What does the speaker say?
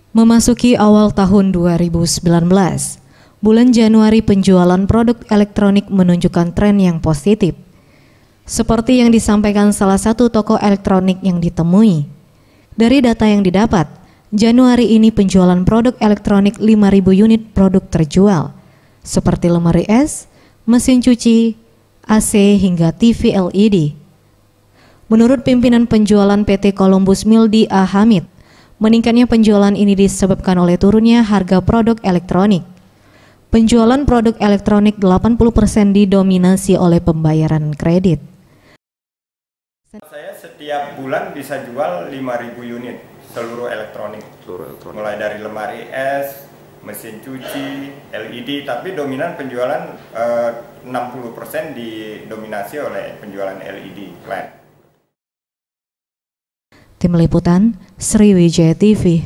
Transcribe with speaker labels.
Speaker 1: Memasuki awal tahun 2019, bulan Januari penjualan produk elektronik menunjukkan tren yang positif. Seperti yang disampaikan salah satu toko elektronik yang ditemui. Dari data yang didapat, Januari ini penjualan produk elektronik 5.000 unit produk terjual, seperti lemari es, mesin cuci, AC hingga TV LED. Menurut pimpinan penjualan PT Columbus Mildi A. Hamid, meningkatnya penjualan ini disebabkan oleh turunnya harga produk elektronik. Penjualan produk elektronik 80% didominasi oleh pembayaran kredit.
Speaker 2: Saya setiap bulan bisa jual 5.000 unit seluruh elektronik. Mulai dari lemari es, mesin cuci, LED, tapi dominan penjualan 60% didominasi oleh penjualan LED LED.
Speaker 1: Tim Liputan, Sriwijaya TV.